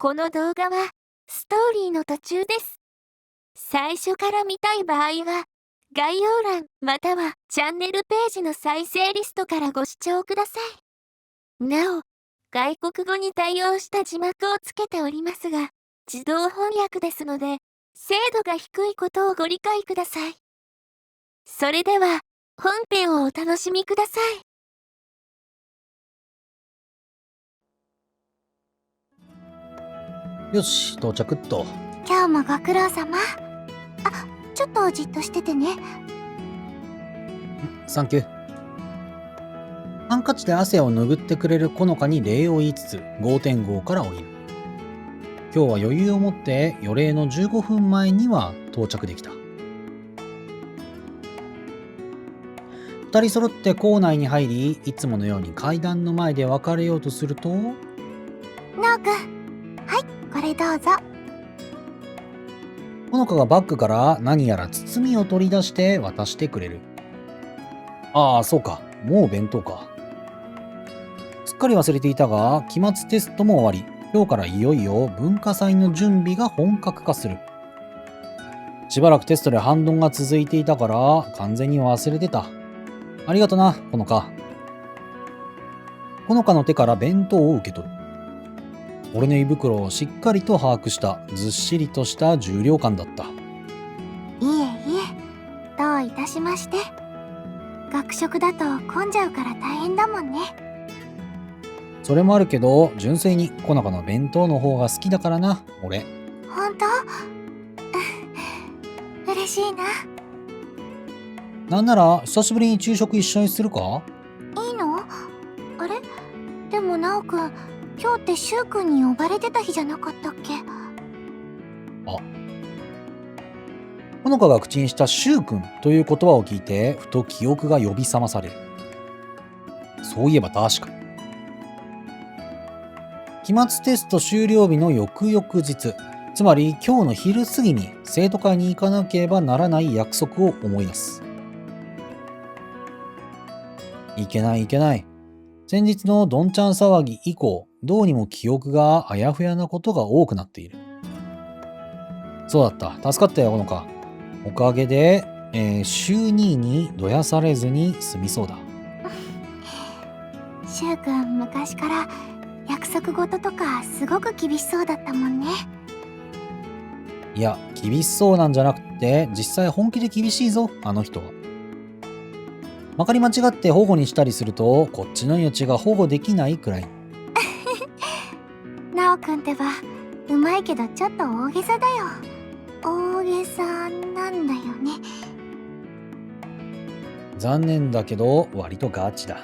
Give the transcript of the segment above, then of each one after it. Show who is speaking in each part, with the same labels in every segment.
Speaker 1: この動画はストーリーの途中です。最初から見たい場合は概要欄またはチャンネルページの再生リストからご視聴ください。なお、外国語に対応した字幕をつけておりますが、自動翻訳ですので、精度が低いことをご理解ください。それでは、本編をお楽しみくださ
Speaker 2: い。よし、到着っと。
Speaker 3: 今日もご苦労様。あ、ちょっとじっとしててね。
Speaker 2: サンキュー。ハンカチで汗を拭ってくれるこのかに礼を言いつつ、5.5から降りる。今日は余裕を持って予令の15分前には到着できた。二人揃って校内に入り、いつものように階段の前で別れようとすると、
Speaker 3: なおくん、はい、これどうぞ。
Speaker 2: ほのかがバッグから何やら包みを取り出して渡してくれる。ああ、そうか。もう弁当か。すっかり忘れていたが、期末テストも終わり、今日からいよいよ文化祭の準備が本格化する。しばらくテストで反論が続いていたから完全に忘れてた。ありがとな、ほのか。ほのかの手から弁当を受け取る。俺の胃袋をしっかりと把握したずっしりとした重量感だった。
Speaker 3: いえいえ、どういたしまして。学食だと混んじゃうから大変だもんね。
Speaker 2: それもあるけど、純粋にほのかの弁当の方が好きだからな、俺。
Speaker 3: ほんと？嬉しいな。
Speaker 2: なんなら久しぶりに昼食一緒にするか？
Speaker 3: いいの？あれ？でもなおくん、今日ってしゅうくんに呼ばれてた日じゃなかったっけ？
Speaker 2: ほのかが口にしたしゅうくんという言葉を聞いて、ふと記憶が呼び覚まされる。そういえば確かに。期末テスト終了日の翌々日、つまり今日の昼過ぎに生徒会に行かなければならない約束を思い出す。いけないいけない。先日のどんちゃん騒ぎ以降、どうにも記憶があやふやなことが多くなっている。そうだった。助かったよ、ほのか。おかげで、週2にどやされずに済みそうだ。
Speaker 3: しゅうくん、昔から約束事とかすごく厳しそうだったもんね。
Speaker 2: いや、厳しそうなんじゃなくて、実際本気で厳しいぞ、あの人は。まかり間違って保護にしたりすると、こっちの命が保護できないくらい。
Speaker 3: なおくんってば、うまいけどちょっと大げさだよ。大げさなんだよね。
Speaker 2: 残念だけど、割とガチだ。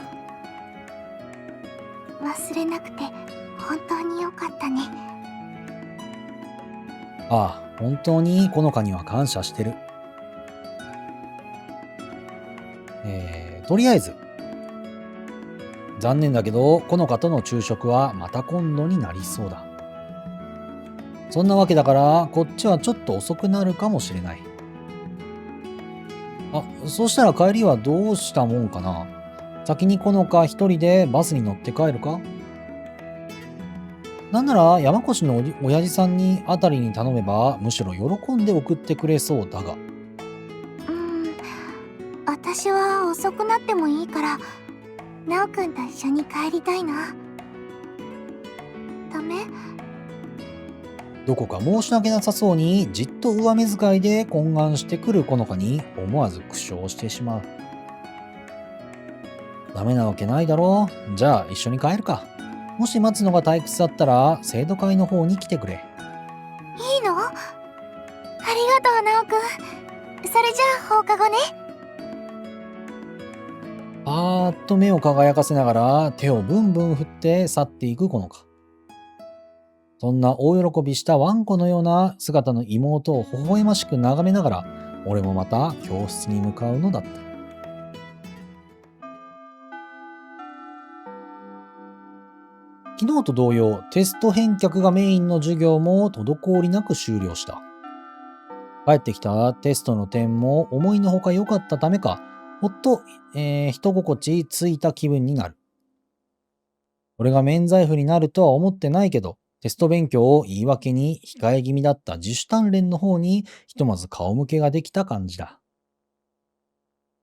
Speaker 3: 忘れなくて本当によかったね。
Speaker 2: ああ、本当にこのかには感謝してる。とりあえず、残念だけど、このかとの昼食はまた今度になりそうだ。そんなわけだから、こっちはちょっと遅くなるかもしれない。あ、そしたら帰りはどうしたもんかな。先にこのか一人でバスに乗って帰るか？なんなら山越の親父さんにあたりに頼めば、むしろ喜んで送ってくれそうだが。
Speaker 3: 私は遅くなってもいいからなおくんと一緒に帰りたいな。ダメ？
Speaker 2: どこか申し訳なさそうにじっと上目遣いで懇願してくるこのかに思わず苦笑してしまう。ダメなわけないだろう。じゃあ一緒に帰るか。もし待つのが退屈だったら生徒会の方に来てくれ。
Speaker 3: いいの？ありがとうなおくん。それじゃあ放課後ね。
Speaker 2: パーッと目を輝かせながら手をブンブン振って去っていくこのか。そんな大喜びしたワンコのような姿の妹を微笑ましく眺めながら、俺もまた教室に向かうのだった。昨日と同様、テスト返却がメインの授業も滞りなく終了した。帰ってきたテストの点も思いのほか良かったためか、ほっと、人心地ついた気分になる。俺が免罪符になるとは思ってないけど、テスト勉強を言い訳に控え気味だった自主鍛錬の方にひとまず顔向けができた感じだ。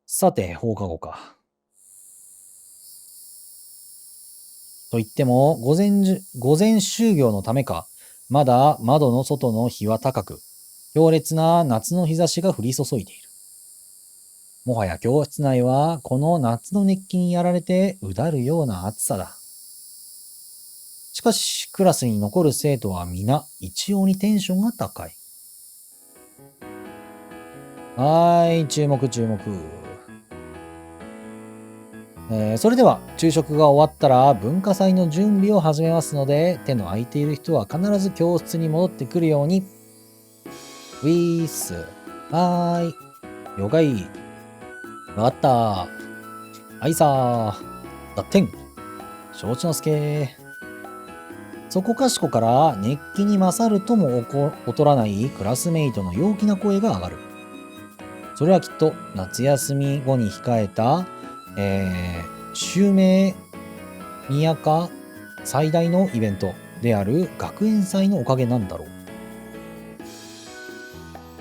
Speaker 2: さて、放課後か。と言っても、午前終業のためか、まだ窓の外の日は高く、強烈な夏の日差しが降り注いでいる。もはや教室内はこの夏の熱気にやられてうだるような暑さだ。しかし、クラスに残る生徒は皆一様にテンションが高い。注目注目。それでは昼食が終わったら文化祭の準備を始めますので、手の空いている人は必ず教室に戻ってくるように。ウィース。了解。わかった。はいさー。だってん。承知の助。そこかしこから熱気に勝るとも劣らないクラスメイトの陽気な声が上がる。それはきっと夏休み後に控えた襲名宮家最大のイベントである学園祭のおかげなんだろう。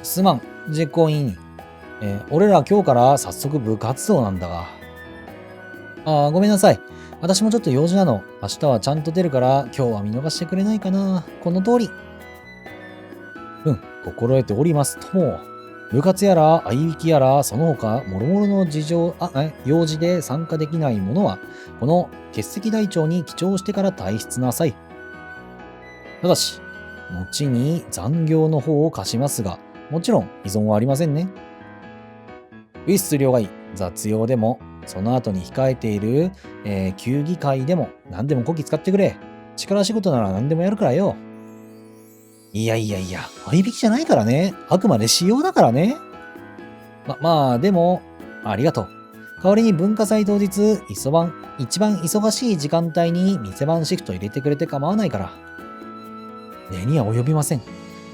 Speaker 2: すまん、実行委員。俺ら今日から早速部活動なんだが。ごめんなさい。私もちょっと用事なの。明日はちゃんと出るから今日は見逃してくれないかな。この通り。心得ておりますとも。部活やら相引きやらその他諸々の用事で参加できない者はこの欠席台帳に記帳してから退出なさい。ただし後に残業の方を貸しますが、もちろん依存はありませんね。ウィッス了解。雑用でもその後に控えている、球技会でも何でもこき使ってくれ。力仕事なら何でもやるからよ。いや、合いびきじゃないからね。あくまで仕様だからね。でも、ありがとう。代わりに文化祭当日、一番忙しい時間帯に店番シフト入れてくれて構わないから。礼には及びません。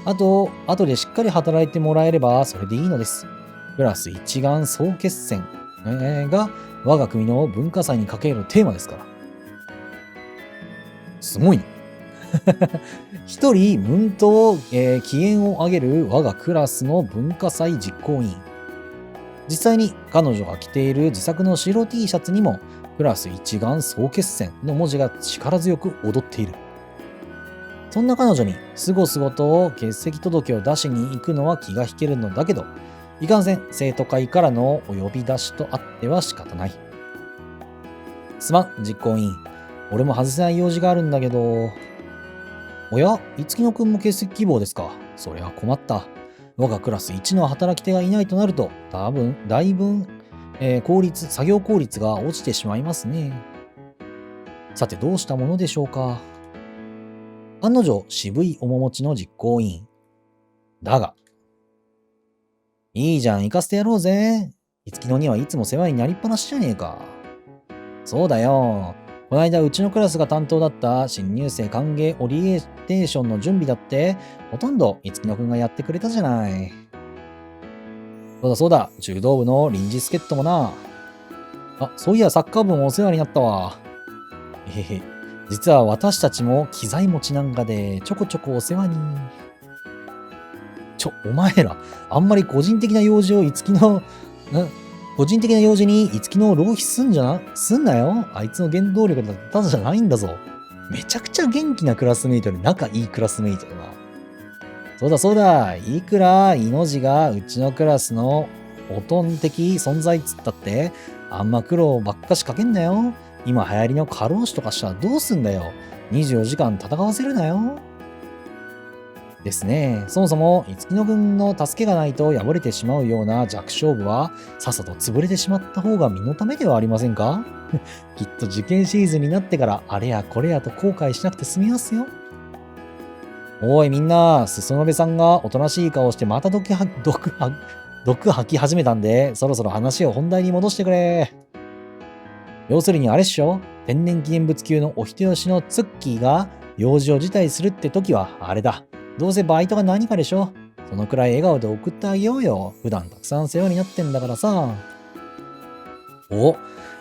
Speaker 2: 後でしっかり働いてもらえればそれでいいのです。クラス一丸総決戦、が我が組の文化祭にかけるテーマですから。すごいね。一人文頭、気焰を上げる我がクラスの文化祭実行委員。実際に彼女が着ている自作の白 T シャツにもクラス一丸総決戦の文字が力強く踊っている。そんな彼女にすごすごと欠席届を出しに行くのは気が引けるのだけど、いかんせん生徒会からのお呼び出しとあっては仕方ない。すまん、実行委員。俺も外せない用事があるんだけど。おや、樹野くんも欠席希望ですか。それは困った。我がクラス一の働き手がいないとなると、だいぶ、作業効率が落ちてしまいますね。さてどうしたものでしょうか。案の定渋い面持ちの実行委員。だが、いいじゃん、行かせてやろうぜ。樹野にはいつも世話になりっぱなしじゃねえか。そうだよ。この間うちのクラスが担当だった新入生歓迎オリエンテーションの準備だってほとんど樹野くんがやってくれたじゃない。そうだ、柔道部の臨時助っ人もな。そういやサッカー部もお世話になったわ。実は私たちも機材持ちなんかでちょこちょこお世話に。お前ら、あんまり個人的な用事に樹の浪費すんなよ。あいつの原動力だったじゃないんだぞ。めちゃくちゃ元気なクラスメイトで仲いいクラスメイトだな。そうだ。いくらイノジがうちのクラスのおとん的存在っつったって、あんま苦労ばっかしかけんなよ。今流行りの過労死とかしたらどうすんだよ。24時間戦わせるなよ。ですね。そもそも、樹野くんの助けがないと敗れてしまうような弱小部は、さっさと潰れてしまった方が身のためではありませんか。きっと受験シーズンになってから、あれやこれやと後悔しなくて済みますよ。おいみんな、裾野部さんがおとなしい顔してまた毒吐き始めたんで、そろそろ話を本題に戻してくれ。要するにあれっしょ。天然記念物級のお人よしのツッキーが用事を辞退するって時はあれだ。どうせバイトが何かでしょ。そのくらい笑顔で送ってあげようよ。普段たくさん世話になってんだからさ。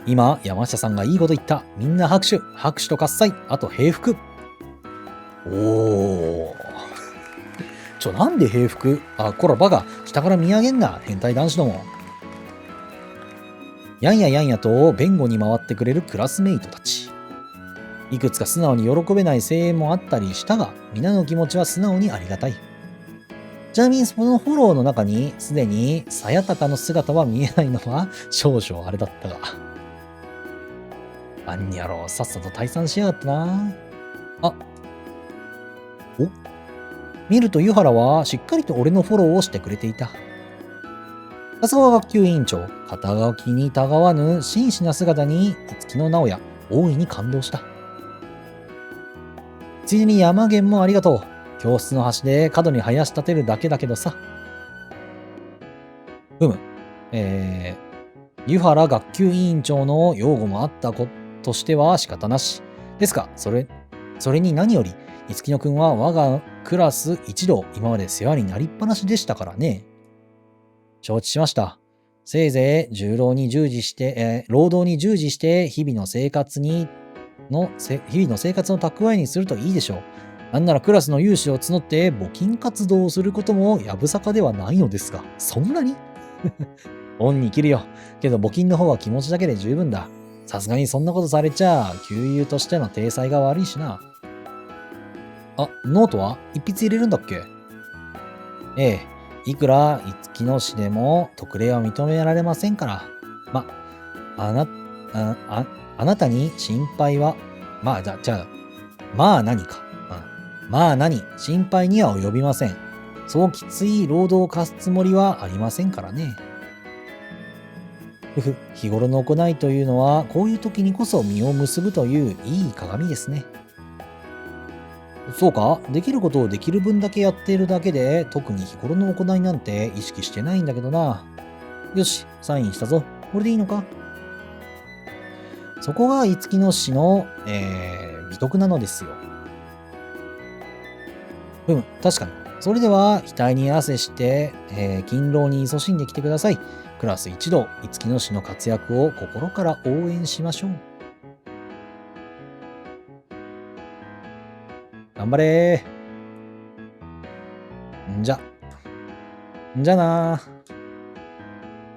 Speaker 2: 今山下さんがいいこと言った。みんな拍手と喝采、あと平服。おお。なんで平服？こらバカ、下から見上げんな、変態男子ども。やんややんやと弁護に回ってくれるクラスメイトたち。いくつか素直に喜べない声援もあったりしたが、皆の気持ちは素直にありがたい。ちなみにそのフォローの中に、すでにさやたかの姿は見えないのは少々あれだったが。あんにゃろ、さっさと退散しやがったな。見ると湯原はしっかりと俺のフォローをしてくれていた。笹川学級委員長、肩書きにたがわぬ真摯な姿に、五木の直哉、大いに感動した。ついでに山源もありがとう。教室の端で角に生やし立てるだけだけどさ。湯原学級委員長の擁護もあったことしては仕方なし。ですが、それに何より、五木野くんは我がクラス一同、今まで世話になりっぱなしでしたからね。承知しました。せいぜい労働に従事して、日々の生活の蓄えにするといいでしょう。なんならクラスの有志を募って募金活動をすることもやぶさかではないのですが、そんなに恩に切るよ。けど募金の方は気持ちだけで十分だ。さすがにそんなことされちゃ、給油としての体裁が悪いしな。ノートは一筆入れるんだっけ？ええ、いくら五木の市でも特例は認められませんから。あなたに心配は、まあ何か。まあ何、心配には及びません。そうきつい労働を貸すつもりはありませんからね。日頃の行いというのは、こういう時にこそ実を結ぶといういい鏡ですね。そうか、できることをできる分だけやっているだけで、特に日頃の行いなんて意識してないんだけどな。よし、サインしたぞ。これでいいのか？そこが五木の市の、美徳なのですよ。確かに。それでは、額に汗して、勤労に勤しんできてください。クラス一同、五木の市の活躍を心から応援しましょう。頑張れー。じゃあなー。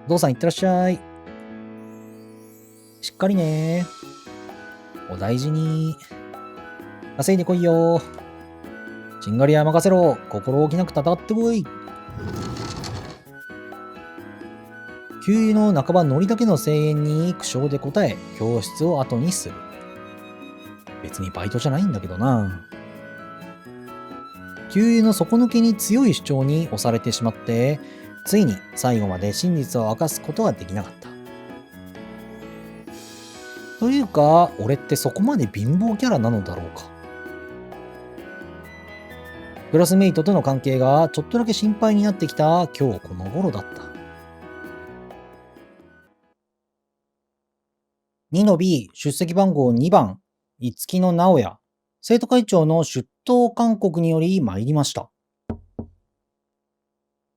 Speaker 2: 父さんいってらっしゃい。しっかりねー。お大事に。稼いでこいよー。しんがりは任せろ。心置きなく戦ってこい。給油の半ばノリだけの声援に苦笑で答え、教室を後にする。別にバイトじゃないんだけどな。給油の底抜けに強い主張に押されてしまって、ついに最後まで真実を明かすことができなかった。というか、俺ってそこまで貧乏キャラなのだろうか。クラスメイトとの関係がちょっとだけ心配になってきた今日この頃だった。2の B、出席番号2番、五木の直哉、生徒会長の出頭勧告により参りました。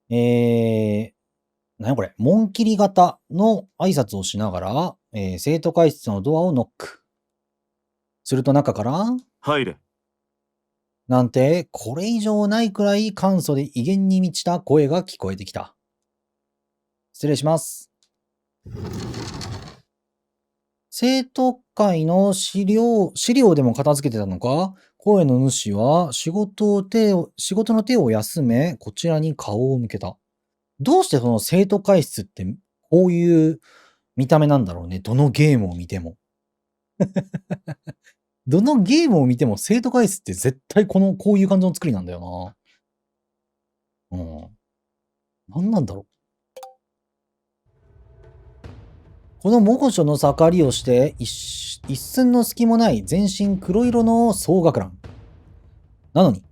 Speaker 2: 何これ、紋切り型の挨拶をしながら、生徒会室のドアをノック。すると中から、
Speaker 4: 入れ。
Speaker 2: なんて、これ以上ないくらい簡素で威厳に満ちた声が聞こえてきた。失礼します。生徒会の資料でも片付けてたのか？声の主は仕事の手を休め、こちらに顔を向けた。どうしてその生徒会室ってこういう見た目なんだろうね。どのゲームを見ても。どのゲームを見ても生徒会室って絶対こういう感じの作りなんだよな。何なんだろう。この猛暑の盛りをして一寸の隙もない全身黒色の総学ラン。なのに、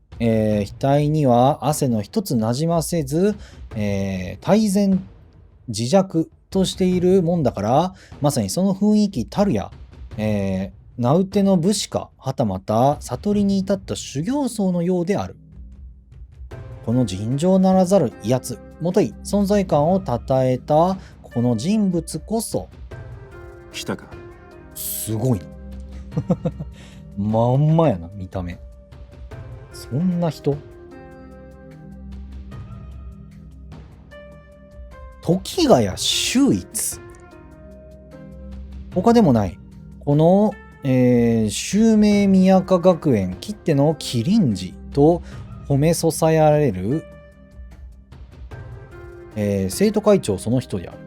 Speaker 2: 額には汗の一つなじませず、泰然自若としているもんだから、まさにその雰囲気たるや、名うての武士か、はたまた悟りに至った修行僧のようである。この尋常ならざる威圧、もとい存在感をたたえたこの人物こそ、
Speaker 4: 来たか。
Speaker 2: すごいな。まんまやな、見た目。そんな人？時ヶ谷秀逸。他でもない。この、襲名宮家学園きっての麒麟児と褒めそさやられる、生徒会長その人である。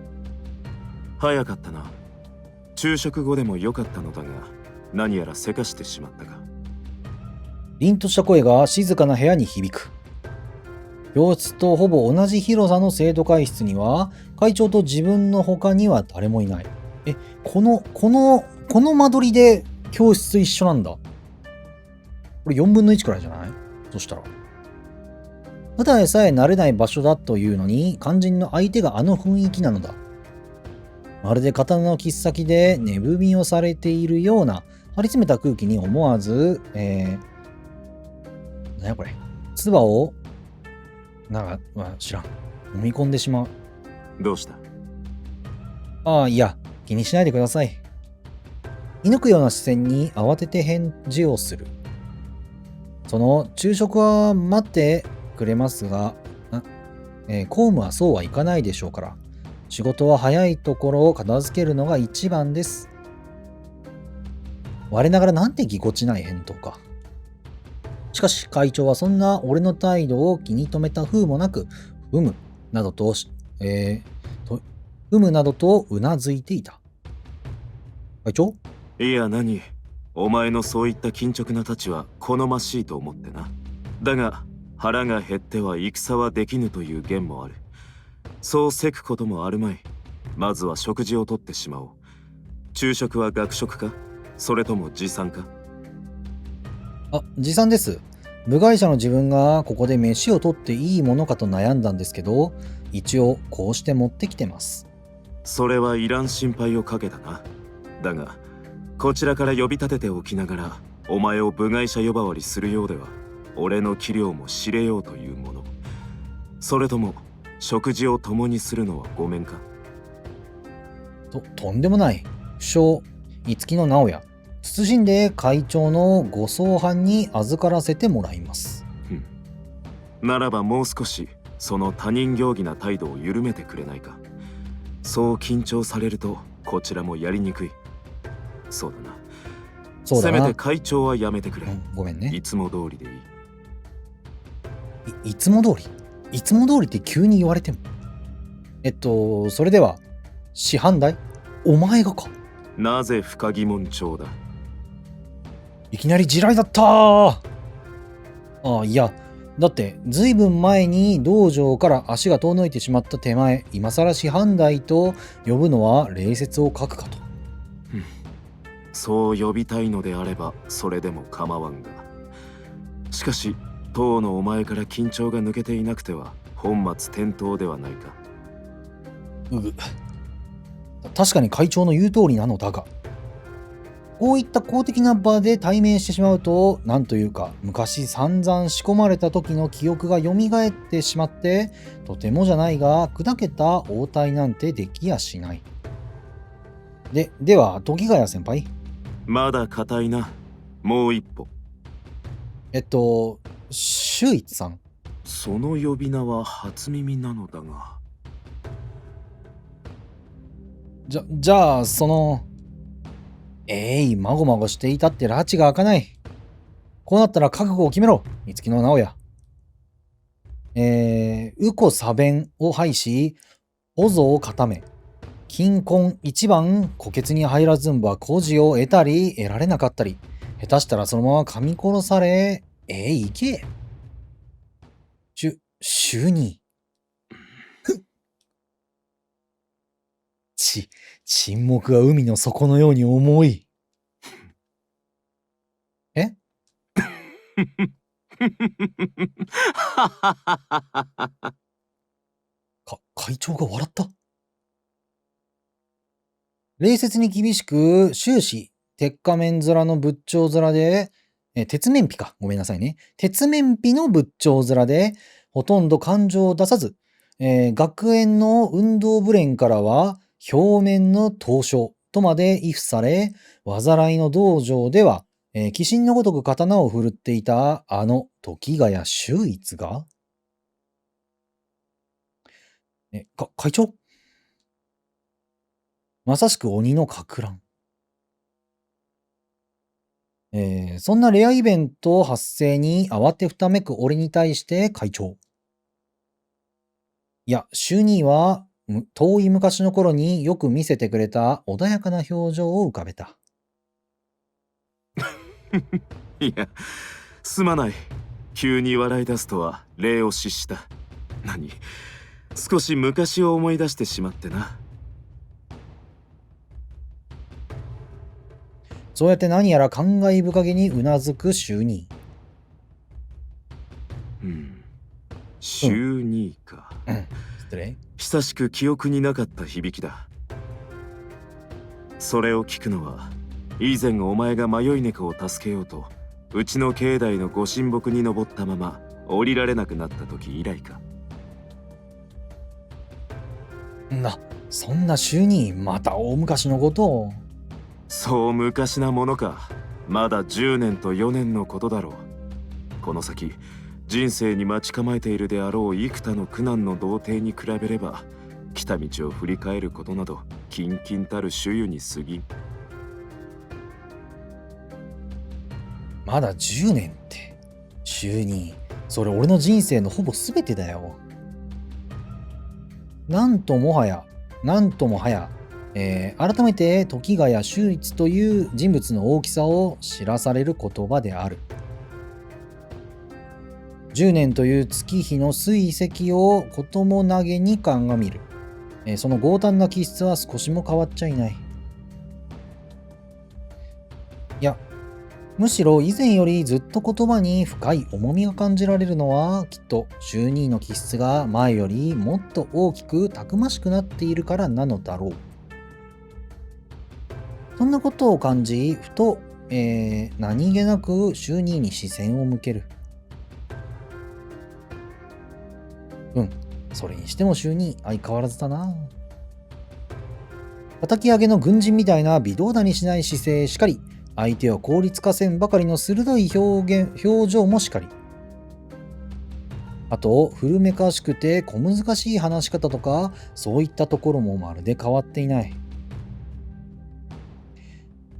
Speaker 4: 早かったな。昼食後でもよかったのだが、何やらせかしてしまったか。
Speaker 2: 凛とした声が静かな部屋に響く。教室とほぼ同じ広さの生徒会室には、会長と自分の他には誰もいない。この間取りで教室一緒なんだ。これ4分の1くらいじゃない？そしたら。ただでさえ慣れない場所だというのに、肝心の相手があの雰囲気なのだ。まるで刀の切っ先で寝踏みをされているような張り詰めた空気に思わず、何やこれ。唾を、知らん。飲み込んでしまう。
Speaker 4: どうした？
Speaker 2: ああ、いや、気にしないでください。射抜くような視線に慌てて返事をする。その昼食は待ってくれますが、公務はそうはいかないでしょうから、仕事は早いところを片付けるのが一番です。我ながらなんてぎこちない返答か。しかし会長はそんな俺の態度を気に留めた風もなく、うむなどとうなずいていた。会長？
Speaker 4: いや何、お前のそういった緊直な太刀は好ましいと思ってな。だが腹が減っては戦はできぬという言もある。そうせくこともあるまい。まずは食事をとってしまおう。昼食は学食か、それとも持参か？
Speaker 2: 持参です。部外者の自分がここで飯をとっていいものかと悩んだんですけど、一応こうして持ってきてます。
Speaker 4: それはいらん心配をかけたな。だがこちらから呼び立てておきながらお前を部外者呼ばわりするようでは、俺の器量も知れようというもの。それとも食事を共にするのはごめんか？
Speaker 2: とんでもない。不肖、五木の直哉。謹んで会長のご相伴に預からせてもらいます。
Speaker 4: ならばもう少しその他人行儀な態度を緩めてくれないか。そう緊張されるとこちらもやりにくい。そうだな。
Speaker 2: そうだな。
Speaker 4: せめて会長はやめてくれ。
Speaker 2: ごめんね。
Speaker 4: いつも通りでいい。
Speaker 2: いつも通り？いつも通りって急に言われても。それでは、師範代？お前がか？
Speaker 4: なぜ深疑問調だ？
Speaker 2: いきなり地雷だったー。いや、だってずいぶん前に道場から足が遠のいてしまった手前、今更師範代と呼ぶのは礼節を欠くかと。
Speaker 4: そう呼びたいのであればそれでも構わんが、しかし当のお前から緊張が抜けていなくては本末転倒ではないか。
Speaker 2: 確かに会長の言う通りなのだが、こういった公的な場で対面してしまうと、なんというか昔散々仕込まれた時の記憶が蘇ってしまって、とてもじゃないが砕けた応対なんてできやしない。では時ヶ谷先輩、
Speaker 4: まだ硬いな。もう一歩。
Speaker 2: 秀逸さん。
Speaker 4: その呼び名は初耳なのだが。
Speaker 2: じゃあまごまごしていたって拉致が開かない。こうなったら覚悟を決めろ、三月の直哉。右近左弁を排し、補助を固め、金婚一番虎穴に入らずんば孤児を得たり得られなかったり、下手したらそのまま噛み殺され、行け。主に。沈黙が海の底のように重い。会長が笑った。礼節に厳しく終始鉄仮面面の仏頂面で、鉄面皮か。ごめんなさいね。鉄面皮の仏頂面で、ほとんど感情を出さず、学園の運動部連からは、表面の刀匠とまで畏怖され、災いの道場では、鬼神のごとく刀を振るっていたあの時ヶ谷秀逸が会長、まさしく鬼のか乱。そんなレアイベント発生に慌てふためく俺に対して会長。いや、秀兄は遠い昔の頃によく見せてくれた穏やかな表情を浮かべた。
Speaker 4: いや、すまない。急に笑い出すとは礼を失した。何、少し昔を思い出してしまってな。
Speaker 2: そうやって何やら感慨深げにうなずく秀兄。
Speaker 4: 秀兄か。
Speaker 2: 失礼。
Speaker 4: 久しく記憶になかった響きだ。それを聞くのは以前お前が迷い猫を助けようとうちの境内のご神木に登ったまま降りられなくなった時以来か。
Speaker 2: そんな秀兄、また大昔のことを。
Speaker 4: そう昔なものか。まだ10年と4年のことだろう。この先人生に待ち構えているであろう幾多の苦難の童貞に比べれば来た道を振り返ることなどキンキンたる主湯に過ぎん。
Speaker 2: まだ10年って。秀兄、それ俺の人生のほぼ全てだよ。なんともはや、改めて時ヶ谷秀逸という人物の大きさを知らされる言葉である。10年という月日の水石をことも投げに鑑みる。その強胆な気質は少しも変わっちゃいない。いや、むしろ以前よりずっと言葉に深い重みが感じられるのは、きっと秀兄の気質が前よりもっと大きくたくましくなっているからなのだろう。そんなことを感じ、ふと、何気なく秀兄に視線を向ける。それにしても秀兄、相変わらずだな。叩き上げの軍人みたいな微動だにしない姿勢しかり、相手を凍りつかせんばかりの鋭い表情もしかり。あと、古めかしくて小難しい話し方とか、そういったところもまるで変わっていない。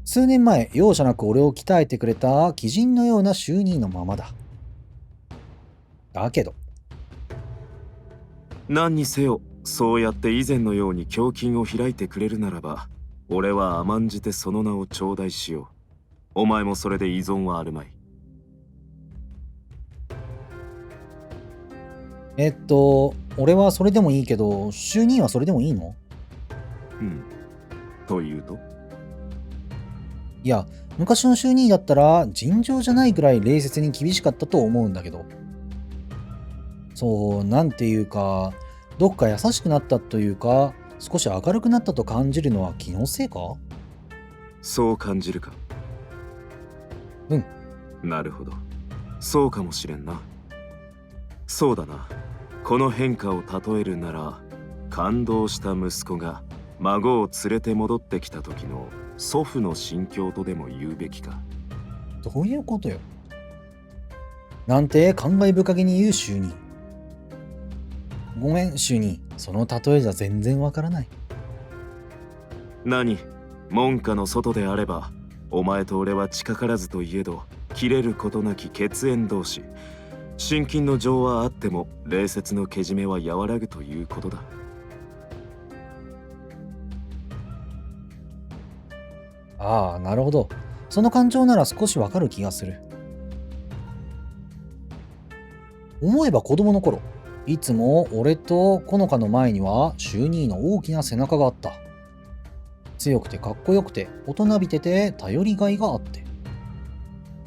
Speaker 2: 数年前、容赦なく俺を鍛えてくれた鬼人のような秀兄のままだ。だけど、
Speaker 4: 何にせよそうやって以前のように胸襟を開いてくれるならば俺は甘んじてその名を頂戴しよう。お前もそれで依存はあるまい。
Speaker 2: 俺はそれでもいいけど、秀兄はそれでもいいの？
Speaker 4: というと？
Speaker 2: いや、昔の秀兄だったら尋常じゃないくらい冷徹に厳しかったと思うんだけど。そう、なんていうか、どっか優しくなったというか、少し明るくなったと感じるのは気のせいか？
Speaker 4: そう感じるか？なるほど。そうかもしれんな。そうだな。この変化を例えるなら、感動した息子が孫を連れて戻ってきた時の祖父の心境とでも言うべきか。
Speaker 2: どういうことよ。なんて感慨深げに言う秀兄。ごめん、秀兄。その例えじゃ全然わからない。
Speaker 4: 何？門下の外であれば、お前と俺は近からずといえど、切れることなき血縁同士。心筋の情はあっても、冷徹のけじめは和らぐということだ。
Speaker 2: ああ、なるほど。その感情なら少しわかる気がする。思えば子供の頃、いつも俺とほのかの前には秀兄の大きな背中があった。強くてかっこよくて大人びてて頼りがいがあって。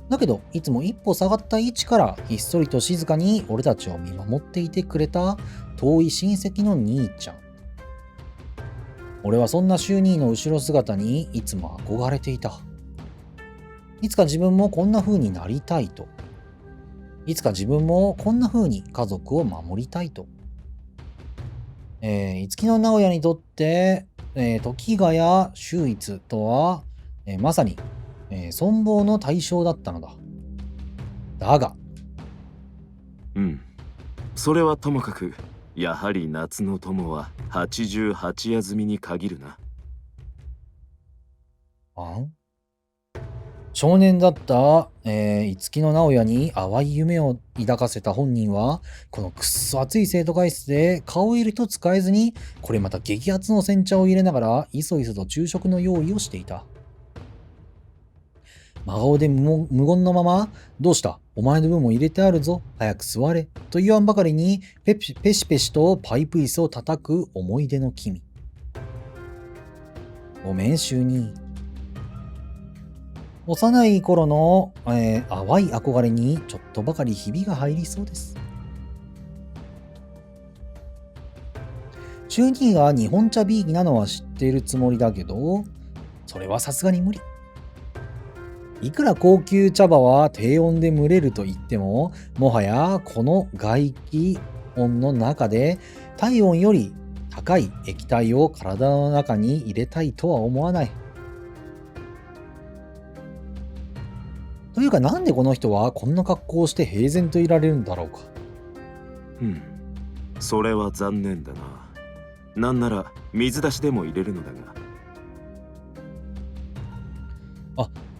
Speaker 2: だけどいつも一歩下がった位置からひっそりと静かに俺たちを見守っていてくれた遠い親戚の兄ちゃん。俺はそんな秀兄の後ろ姿にいつも憧れていた。いつか自分もこんな風になりたいと。いつか自分もこんな風に家族を守りたいと。五木の直哉にとって、時ヶ谷秀逸とは、まさに、存亡の対象だったのだ。だが、
Speaker 4: うん。それはともかく、やはり夏の友は88夜済みに限るな。
Speaker 2: 少年だった、五木の直哉に淡い夢を抱かせた本人は、このくっそ暑い生徒会室で顔入れと使えずに、これまた激アツの煎茶を入れながら、いそいそと昼食の用意をしていた。真顔で無言のまま、どうしたお前の分も入れてあるぞ。早く座れ。と言わんばかりに、ペシペシとパイプ椅子を叩く思い出の君。ごめん、週に。幼い頃の、淡い憧れにちょっとばかりひびが入りそうです。週2が日本茶ビーキなのは知っているつもりだけど、それはさすがに無理。いくら高級茶葉は低温で蒸れると言っても、もはやこの外気温の中で体温より高い液体を体の中に入れたいとは思わない。というか、なんでこの人はこんな格好をして平然といられるんだろうか。
Speaker 4: それは残念だな。なんなら水出しでも入れるのだが。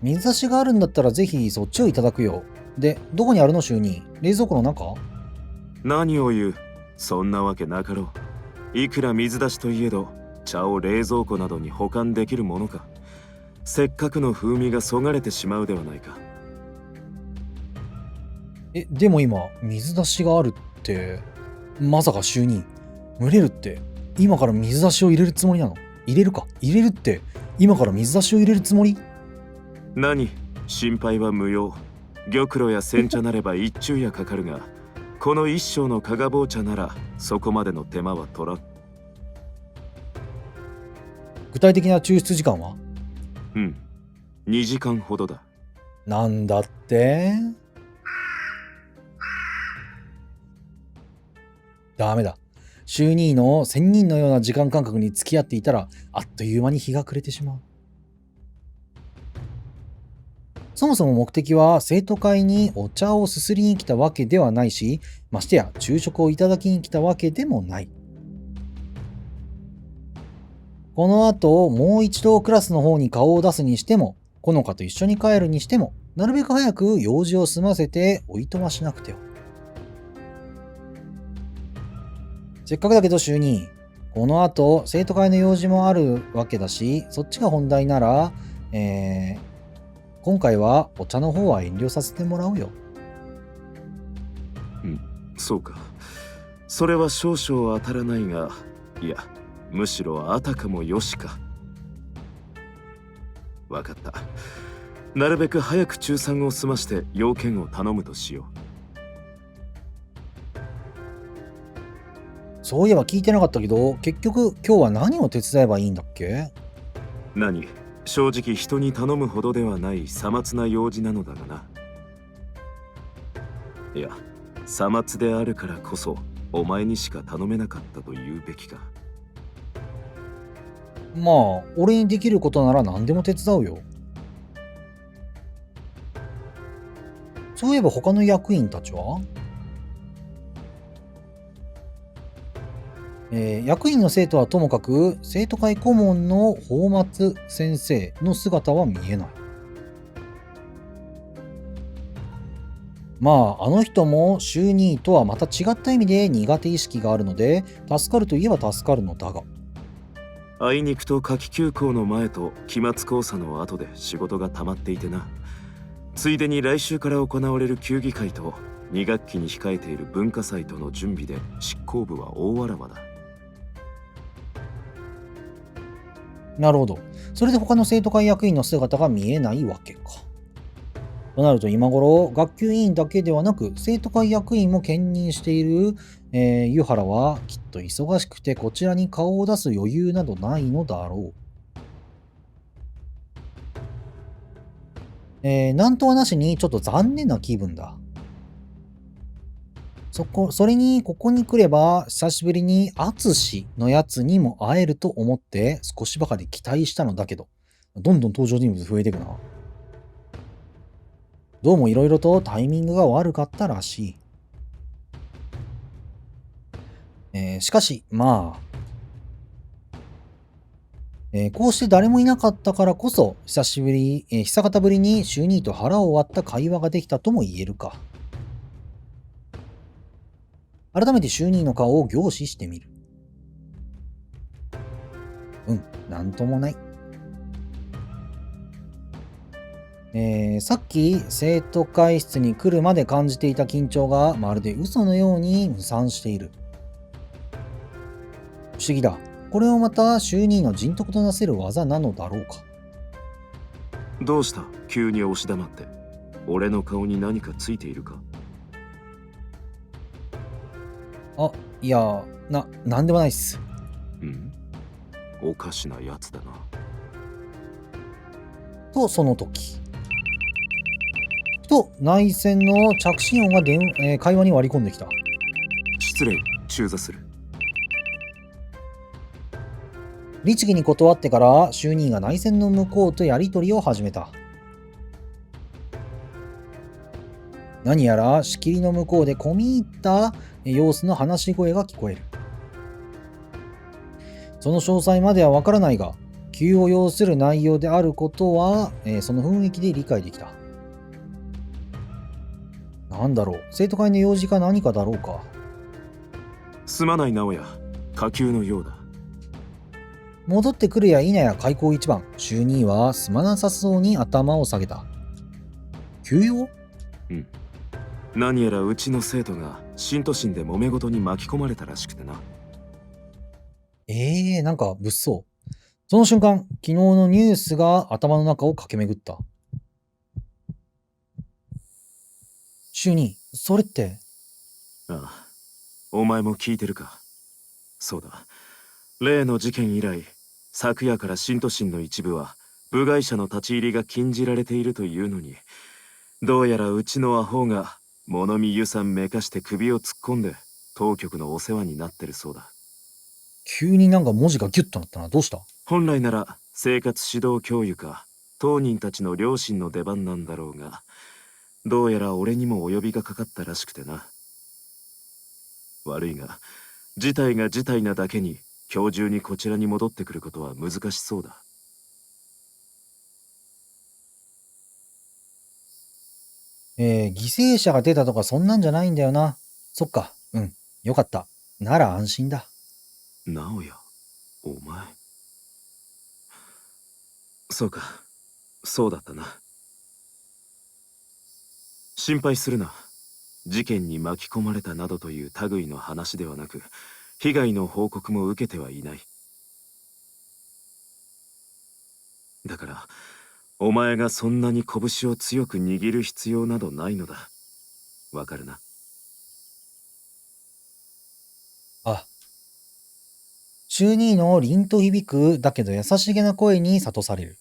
Speaker 2: 水出しがあるんだったらぜひそっちをいただくよ。で、どこにあるの週に？冷蔵庫の中？
Speaker 4: 何を言う。そんなわけなかろう。いくら水出しといえど、茶を冷蔵庫などに保管できるものか。せっかくの風味がそがれてしまうではないか。
Speaker 2: でも今、水出しがあるって、まさか週に、蒸れるって、今から水出しを入れるつもりなの？入れるか？入れるって、今から水出しを入れるつもり？
Speaker 4: 何？心配は無用。玉露や煎茶なれば一昼夜かかるが、この一升の加賀棒茶ならそこまでの手間は取らん。
Speaker 2: 具体的な抽出時間は
Speaker 4: ？2時間ほどだ。
Speaker 2: なんだって？ダメだ。週2の仙人のような時間感覚に付き合っていたら、あっという間に日が暮れてしまう。そもそも目的は生徒会にお茶をすすりに来たわけではないし、ましてや昼食をいただきに来たわけでもない。この後、もう一度クラスの方に顔を出すにしても、ほのかと一緒に帰るにしても、なるべく早く用事を済ませておいとましなくては。せっかくだけど週に、この後生徒会の用事もあるわけだし、そっちが本題なら、今回はお茶の方は遠慮させてもらうよ。
Speaker 4: そうか。それは少々当たらないが、いや、むしろあたかもよしか。わかった。なるべく早く中3を済まして要件を頼むとしよう。
Speaker 2: そういえば聞いてなかったけど、結局今日は何を手伝えばいいんだっけ？
Speaker 4: 正直人に頼むほどではないさまつな用事なのだがな。いや、さまつであるからこそお前にしか頼めなかったと言うべきか。
Speaker 2: まあ、俺にできることなら何でも手伝うよ。そういえば他の役員たちは？役員の生徒はともかく、生徒会顧問の宝松先生の姿は見えない。まあ、あの人も週2とはまた違った意味で苦手意識があるので、助かるといえば助かるのだが。
Speaker 4: あいにくと夏季休校の前と期末考査の後で仕事が溜まっていてな。ついでに来週から行われる球技会と2学期に控えている文化祭との準備で執行部は大わらわだ。
Speaker 2: なるほど。それで他の生徒会役員の姿が見えないわけか。となると今頃、学級委員だけではなく、生徒会役員も兼任している、湯原はきっと忙しくてこちらに顔を出す余裕などないのだろう。なんとはなしにちょっと残念な気分だ。それにここに来れば久しぶりに淳のやつにも会えると思って少しばかり期待したのだけど、どんどん登場人物増えていくな。どうもいろいろとタイミングが悪かったらしい。しかし、こうして誰もいなかったからこそ、久方ぶりに周兄と腹を割った会話ができたとも言えるか。改めて周兄の顔を凝視してみる。なんともない。さっき生徒会室に来るまで感じていた緊張がまるで嘘のように無散している。不思議だ。これをまた周兄の人徳となせる技なのだろうか。
Speaker 4: どうした急に押し黙って。俺の顔に何かついているか？
Speaker 2: あ、いや、なんでもないっす。
Speaker 4: おかしなやつだな。
Speaker 2: と、その時。ふと、内線の着信音が会話に割り込んできた。
Speaker 4: 失礼、中座する。
Speaker 2: 律儀に断ってから、周兄が内線の向こうとやりとりを始めた。何やら仕切りの向こうで込み入った様子の話し声が聞こえる。その詳細まではわからないが、急を要する内容であることは、その雰囲気で理解できた。なんだろう、生徒会の用事か何かだろうか。
Speaker 4: すまない直哉、下級のようだ。
Speaker 2: 戻ってくるや否や開口一番、周兄はすまなさそうに頭を下げた。急用？
Speaker 4: 何やらうちの生徒が新都心で揉め事に巻き込まれたらしくてな。
Speaker 2: なんか物騒。その瞬間、昨日のニュースが頭の中を駆け巡った。周兄、それって。
Speaker 4: ああ、お前も聞いてるか。そうだ。例の事件以来、昨夜から新都心の一部は部外者の立ち入りが禁じられているというのに、どうやらうちのアホが物見湯さんめかして首を突っ込んで当局のお世話になってるそうだ。
Speaker 2: 急になんか文字がギュッとなったな。どうした？
Speaker 4: 本来なら生活指導教諭か当人たちの両親の出番なんだろうが、どうやら俺にもお呼びがかかったらしくてな。悪いが、事態が事態なだけに今日中にこちらに戻ってくることは難しそうだ。
Speaker 2: 犠牲者が出たとかそんなんじゃないんだよな。そっか。よかった。なら安心だ。
Speaker 4: 直哉、お前。そうか、そうだったな。心配するな。事件に巻き込まれたなどという類の話ではなく、被害の報告も受けてはいない。だから、お前がそんなに拳を強く握る必要などないのだ。わかるな。
Speaker 2: あ。周兄の凛と響く、だけど優しげな声に諭される。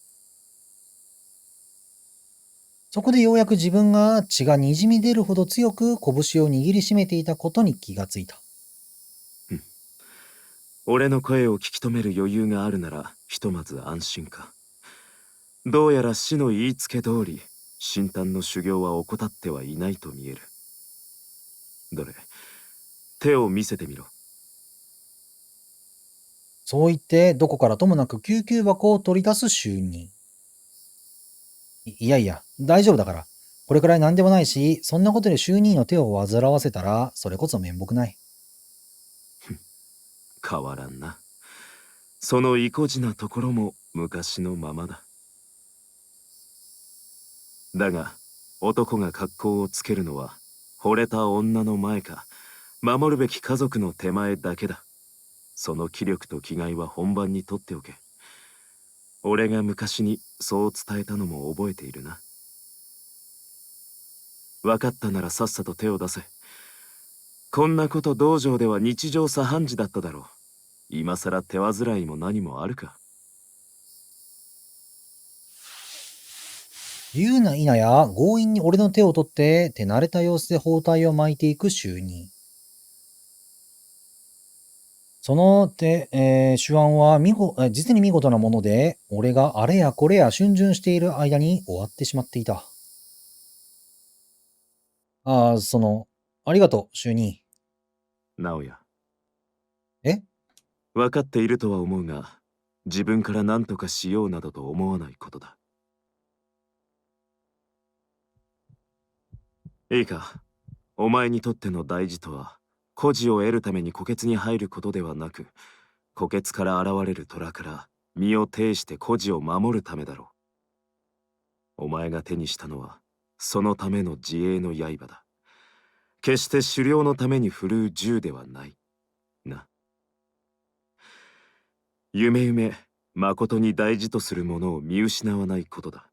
Speaker 2: そこでようやく自分が血が滲み出るほど強く拳を握りしめていたことに気がついた。
Speaker 4: 俺の声を聞き止める余裕があるなら、ひとまず安心か。どうやら師の言いつけ通り、新丹の修行は怠ってはいないと見える。どれ、手を見せてみろ。
Speaker 2: そう言って、どこからともなく救急箱を取り出す周兄。いやいや、大丈夫だから。これくらい何でもないし、そんなことで周兄の手を煩わせたら、それこそ面目ない。
Speaker 4: 変わらんな。その意固地なところも昔のままだ。だが、男が格好をつけるのは、惚れた女の前か、守るべき家族の手前だけだ。その気力と気概は本番にとっておけ。俺が昔にそう伝えたのも覚えているな。分かったならさっさと手を出せ。こんなこと道場では日常茶飯事だっただろう。今さら手煩いも何もあるか。
Speaker 2: 言うな否や、強引に俺の手を取って、手慣れた様子で包帯を巻いていく周兄。その手腕は実に見事なもので、俺があれやこれや逡巡している間に終わってしまっていた。ありがとう、周兄。
Speaker 4: 直哉、
Speaker 2: え
Speaker 4: 分かっているとは思うが、自分から何とかしようなどと思わないことだ。いいか、お前にとっての大事とは、孤児を得るために虎穴に入ることではなく、虎穴から現れる虎から身を挺して孤児を守るためだろう。お前が手にしたのは、そのための自衛の刃だ。決して狩猟のために振るう銃ではない。な。夢、誠に大事とするものを見失わないことだ。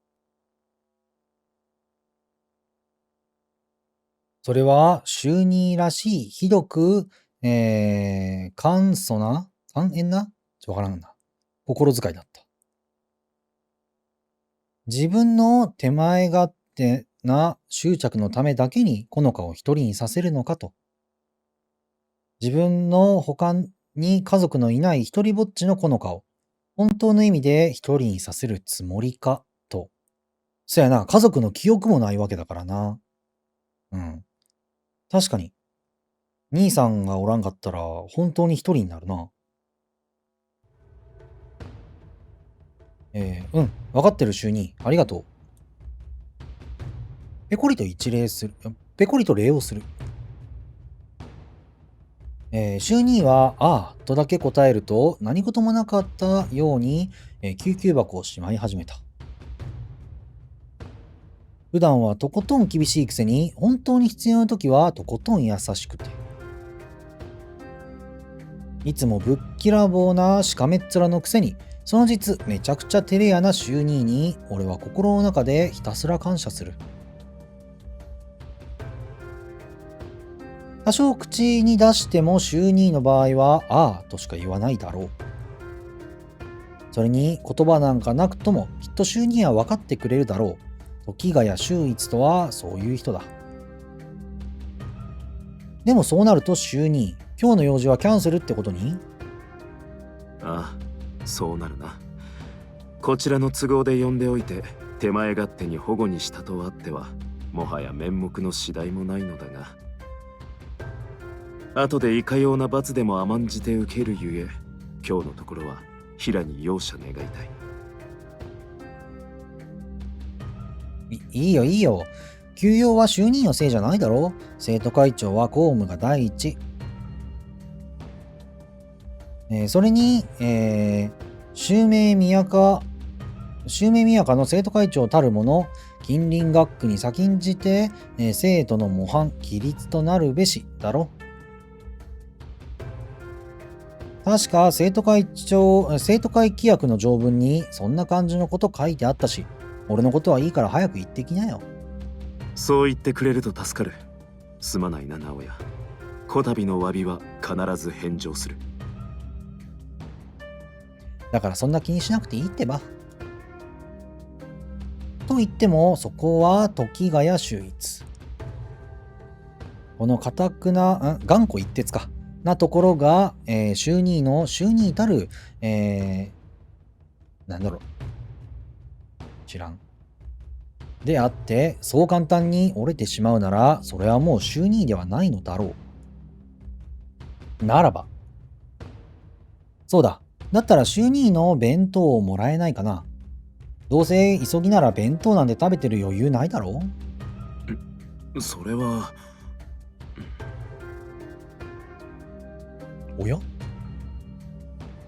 Speaker 2: それは、就任らしい、ひどく、簡素な、簡易なわからんな。心遣いだった。自分の手前勝手な執着のためだけに、このかを一人にさせるのかと。自分の他に家族のいない一人ぼっちのこのかを、本当の意味で一人にさせるつもりか、と。そやな、家族の記憶もないわけだからな。うん。確かに。兄さんがおらんかったら、本当に一人になるな。わかってる、就任。ありがとう。ペコリと一礼する。ペコリと礼をする。就任は、ああ、とだけ答えると、何事もなかったように、救急箱をしまい始めた。普段はとことん厳しいくせに、本当に必要な時はとことん優しくて。いつもぶっきらぼうなしかめっ面のくせに、その実めちゃくちゃ照れ屋な就任に、俺は心の中でひたすら感謝する。多少口に出しても就任の場合は、ああとしか言わないだろう。それに言葉なんかなくとも、きっと就任は分かってくれるだろう。時ヶ谷秀一とはそういう人だ。でもそうなると就任、今日の用事はキャンセルってことに？
Speaker 4: ああ、そうなるな。こちらの都合で呼んでおいて、手前勝手に保護にしたとあっては、もはや面目の次第もないのだが。後でいかような罰でも甘んじて受けるゆえ、今日のところは平に容赦願いたい。
Speaker 2: いいよいいよ。休養は就任のせいじゃないだろう。生徒会長は公務が第一。それに、襲名宮家の生徒会長たるもの、近隣学区に先んじて、生徒の模範、規律となるべし、だろ。確か生徒会規約の条文にそんな感じのこと書いてあったし、俺のことはいいから早く行ってきなよ。
Speaker 4: そう言ってくれると助かる。すまないな、直哉。こたびの詫びは必ず返上する。
Speaker 2: だからそんな気にしなくていいってば。と言っても、そこは時ヶ谷秀一。この頑固頑固一徹か。なところが、就任たる、なんだろう。知らん。であって、そう簡単に折れてしまうなら、それはもう就任ではないのだろう。ならば。そうだ。だったら就任の弁当をもらえないかな。どうせ急ぎなら弁当なんて食べてる余裕ないだろ
Speaker 4: う。それは。
Speaker 2: おや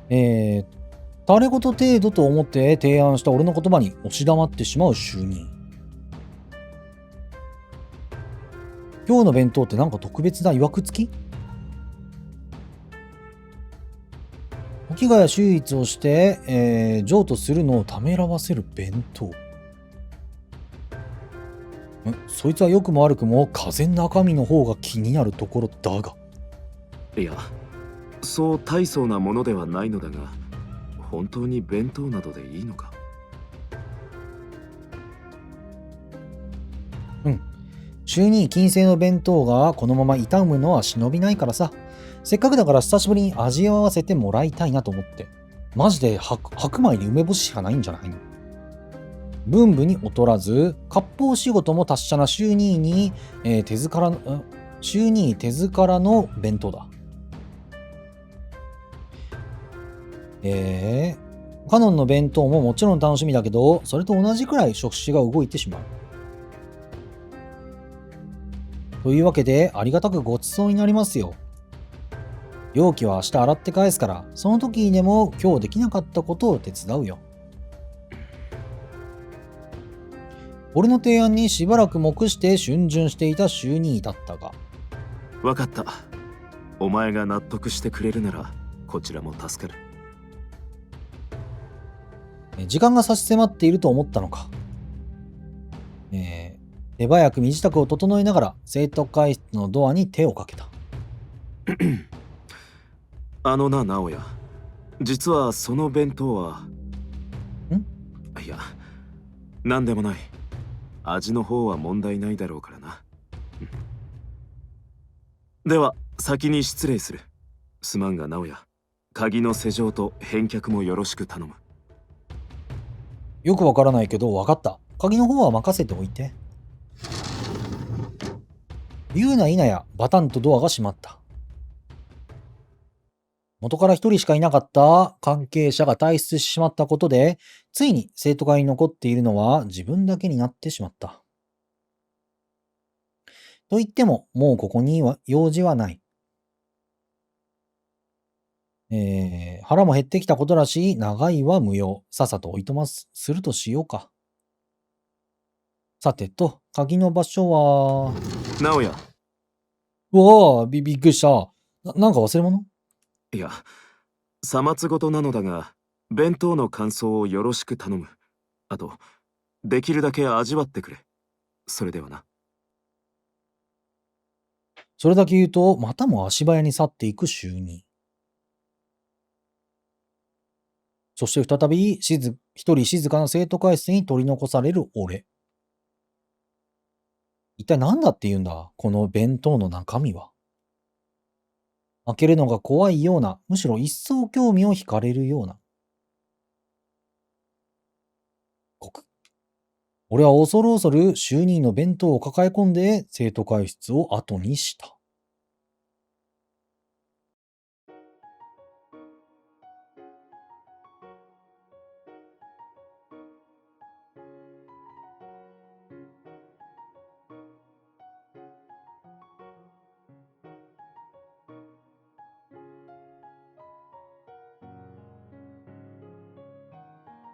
Speaker 2: 垂れ言程度と思って提案した俺の言葉に押し黙ってしまう就任。今日の弁当ってなんか特別な曰く付き？時ヶ谷秀逸をして、譲渡するのをためらわせる弁当。そいつは良くも悪くも風の中身の方が気になるところだが。
Speaker 4: いや、そう大層なものではないのだが、本当に弁当などでいいのか？
Speaker 2: 就任金星の弁当がこのまま傷むのは忍びないからさ。せっかくだから久しぶりに味わわせてもらいたいなと思って。マジで白米に梅干ししかないんじゃないの？文武に劣らず、割烹仕事も達者な就任に、手づからの弁当だ。カノンの弁当ももちろん楽しみだけど、それと同じくらい触手が動いてしまう。というわけで、ありがたくごちそうになりますよ。容器は明日洗って返すから、その時にでも今日できなかったことを手伝うよ。俺の提案にしばらく黙して逡巡していた週に至ったが、
Speaker 4: わかった。お前が納得してくれるならこちらも助かる。
Speaker 2: 時間が差し迫っていると思ったのか。手早く身支度を整えながら生徒会室のドアに手をかけた。
Speaker 4: あのな、直哉。実はその弁当は。いや、なんでもない。味の方は問題ないだろうからな。では、先に失礼する。すまんが直哉。鍵の施錠と返却もよろしく頼む。
Speaker 2: よくわからないけどわかった。鍵の方は任せておいて。言うな否やバタンとドアが閉まった。元から一人しかいなかった関係者が退出してしまったことで、ついに生徒会に残っているのは自分だけになってしまった。と言っても、もうここには用事はない。腹も減ってきたことらしい、長いは無用。さっさとおいとまするとしようか。さてと、鍵の場所は。
Speaker 4: 直哉。
Speaker 2: うわあ、びっくりした。なんか忘れ物？
Speaker 4: いや、さまつごとなのだが、弁当の感想をよろしく頼む。あと、できるだけ味わってくれ。それではな。
Speaker 2: それだけ言うと、またも足早に去っていく週に。そして再び一人静かな生徒会室に取り残される俺。一体何だって言うんだ、この弁当の中身は。開けるのが怖いような、むしろ一層興味を惹かれるような。俺は恐る恐る週2の弁当を抱え込んで生徒会室を後にした。